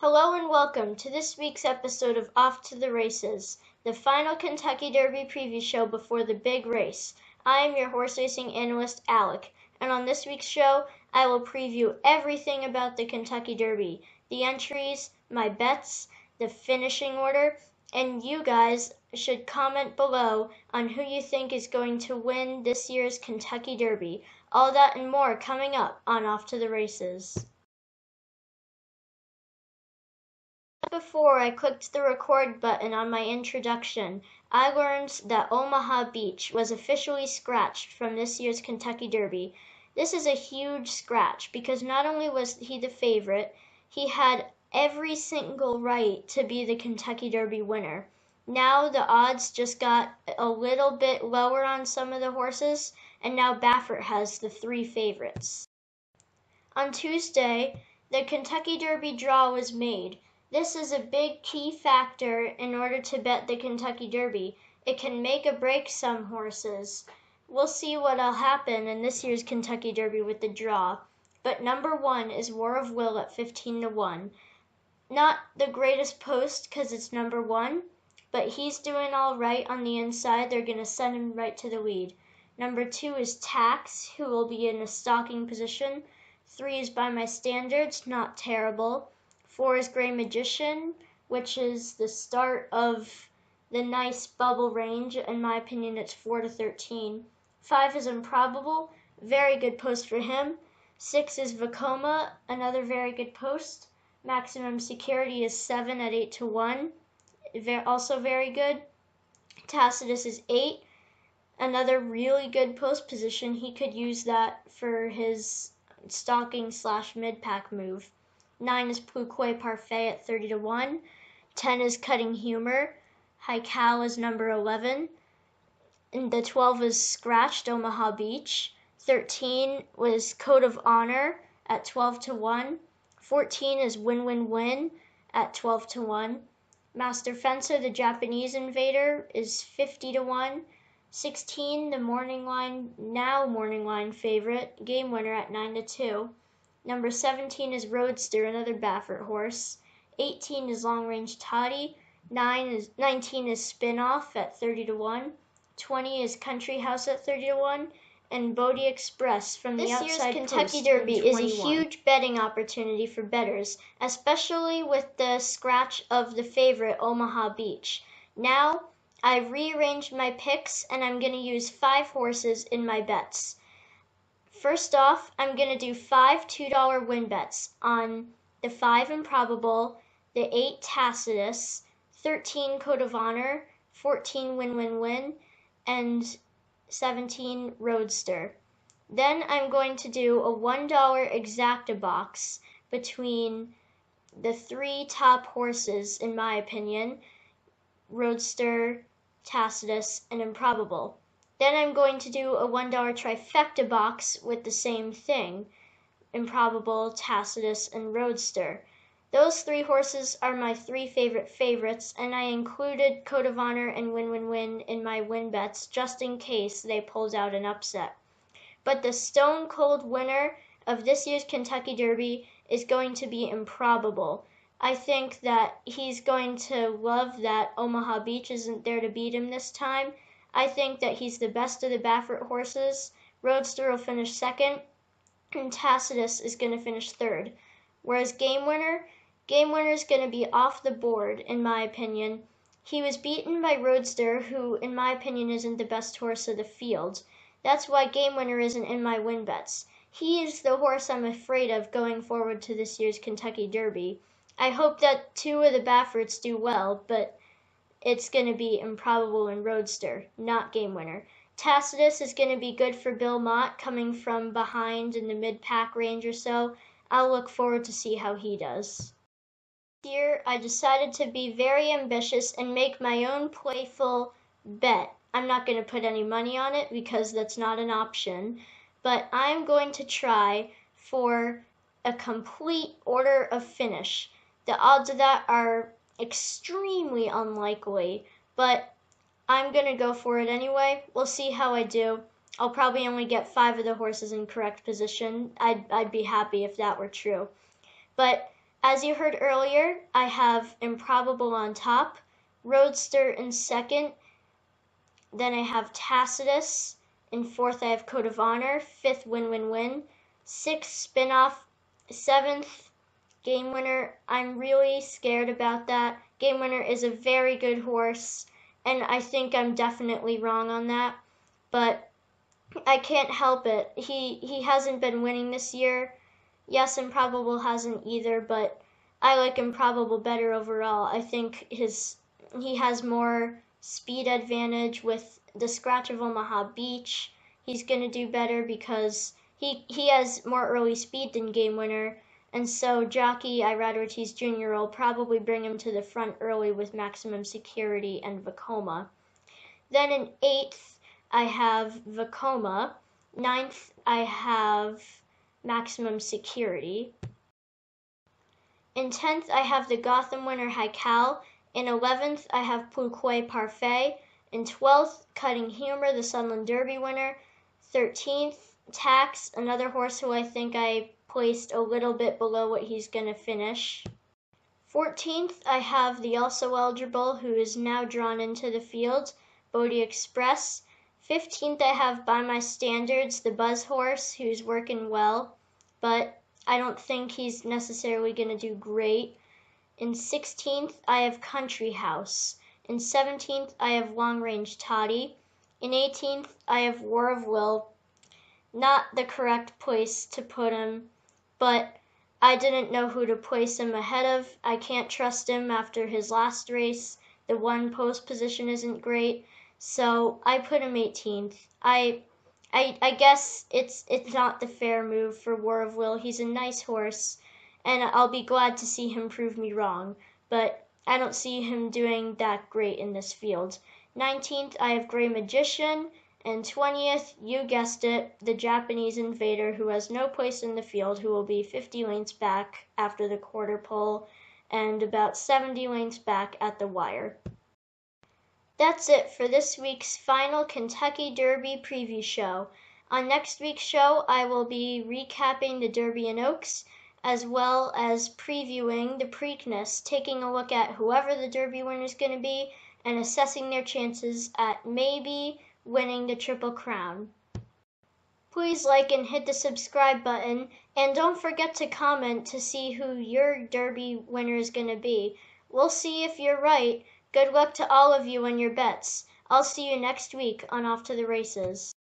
Hello and welcome to this week's episode of Off to the Races, the final Kentucky Derby preview show before the big race. I am your horse racing analyst, Alec, and on this week's show, I will preview everything about the Kentucky Derby, the entries, my bets, the finishing order, and you guys should comment below on who you think is going to win this year's Kentucky Derby. All that and more coming up on Off to the Races. Before I clicked the record button on my introduction, I learned that Omaha Beach was officially scratched from this year's Kentucky Derby. This is a huge scratch because not only was he the favorite, he had every single right to be the Kentucky Derby winner. Now the odds just got a little bit lower on some of the horses, and now Baffert has the three favorites. On Tuesday, the Kentucky Derby draw was made. This is a big key factor in order to bet the Kentucky Derby. It can make or break some horses. We'll see what'll happen in this year's Kentucky Derby with the draw. But number one is War of Will at 15-1. Not the greatest post because it's number one, but he's doing all right on the inside. They're going to send him right to the lead. Number two is Tax, who will be in a stalking position. 3 is By My Standards, not terrible. 4 is Gray Magician, which is the start of the nice bubble range. In my opinion, it's 4 to 13. 5 is Improbable, very good post for him. 6 is Vacoma, another very good post. Maximum Security is 7 at 8-1, also very good. Tacitus is 8, another really good post position. He could use that for his stalking / mid-pack move. 9 is Pourquoi Parfait at 30-1. 10 is Cutting Humor. Haikal is number 11. And the 12 is Scratched Omaha Beach. 13 was Code of Honor at 12-1. 14 is Win Win Win at 12-1. Master Fencer, the Japanese Invader, is 50-1. 16, the Morning Line favorite, Game Winner at 9-2. Number 17 is Roadster, another Baffert horse. 18 is Long Range Toddy. 19 is Spinoff at 30-1. 20 is Country House at 30-1. And Bodie Express from the outside post. This year's Kentucky Derby is a huge betting opportunity for bettors, especially with the scratch of the favorite Omaha Beach. Now, I've rearranged my picks and I'm going to use 5 horses in my bets. First off, I'm going to do 5 $2 win bets on the 5 Improbable, the 8 Tacitus, 13 Code of Honor, 14 Win Win Win, and 17 Roadster. Then I'm going to do a $1 exacta box between the 3 top horses, in my opinion, Roadster, Tacitus, and Improbable. Then I'm going to do a $1 trifecta box with the same thing, Improbable, Tacitus, and Roadster. Those 3 horses are my 3 favorite favorites, and I included Code of Honor and Win Win Win in my win bets just in case they pulled out an upset. But the stone cold winner of this year's Kentucky Derby is going to be Improbable. I think that he's going to love that Omaha Beach isn't there to beat him this time. I think that he's the best of the Baffert horses. Roadster will finish second, and Tacitus is going to finish third. Whereas Game Winner is going to be off the board, in my opinion. He was beaten by Roadster, who, in my opinion, isn't the best horse of the field. That's why Game Winner isn't in my win bets. He is the horse I'm afraid of going forward to this year's Kentucky Derby. I hope that 2 of the Bafferts do well, but it's going to be Improbable and Roadster, not Game Winner. Tacitus is going to be good for Bill Mott coming from behind in the mid-pack range or so. I'll look forward to see how he does. Here, I decided to be very ambitious and make my own playful bet. I'm not going to put any money on it because that's not an option, but I'm going to try for a complete order of finish. The odds of that are extremely unlikely, but I'm going to go for it anyway. We'll see how I do. I'll probably only get 5 of the horses in correct position. I'd be happy if that were true. But As you heard earlier, I have Improbable on top, Roadster in second, then I have Tacitus. In fourth, I have Code of Honor. Fifth, Win Win Win. Sixth, Spinoff. Seventh, Game Winner. I'm really scared about that. Game Winner is a very good horse, and I think I'm definitely wrong on that. But I can't help it. He hasn't been winning this year. Yes, Improbable hasn't either, but I like Improbable better overall. I think he has more speed advantage with the Scratch of Omaha Beach. He's going to do better because he has more early speed than Game Winner, and so jockey Irad Ortiz Jr. will probably bring him to the front early with Maximum Security and Vacoma. Then in eighth, I have Vacoma. Ninth, I have Maximum Security. In 10th, I have the Gotham winner Haikal. In 11th, I have Pourquoi Parfait. In 12th, Cutting Humor, the Sunland Derby winner. 13th, Tax, another horse who I think I placed a little bit below what he's going to finish. 14th, I have the also eligible, who is now drawn into the field, Bodie Express. 15th, I have By My Standards, the Buzz horse, who's working well, but I don't think he's necessarily going to do great. In 16th, I have Country House. In 17th, I have Long Range Toddy. In 18th, I have War of Will. Not the correct place to put him, but I didn't know who to place him ahead of. I can't trust him after his last race. The one post position isn't great, so I put him 18th. I guess it's not the fair move for War of Will. He's a nice horse, and I'll be glad to see him prove me wrong, but I don't see him doing that great in this field. 19th, I have Gray Magician, and 20th, you guessed it, the Japanese Invader, who has no place in the field, who will be 50 lengths back after the quarter pole and about 70 lengths back at the wire. That's it for this week's final Kentucky Derby preview show. On next week's show, I will be recapping the Derby and Oaks, as well as previewing the Preakness, taking a look at whoever the Derby winner is going to be and assessing their chances at maybe winning the Triple Crown. Please like and hit the subscribe button, and don't forget to comment to see who your Derby winner is going to be. We'll see if you're right. Good luck to all of you on your bets. I'll see you next week on Off to the Races.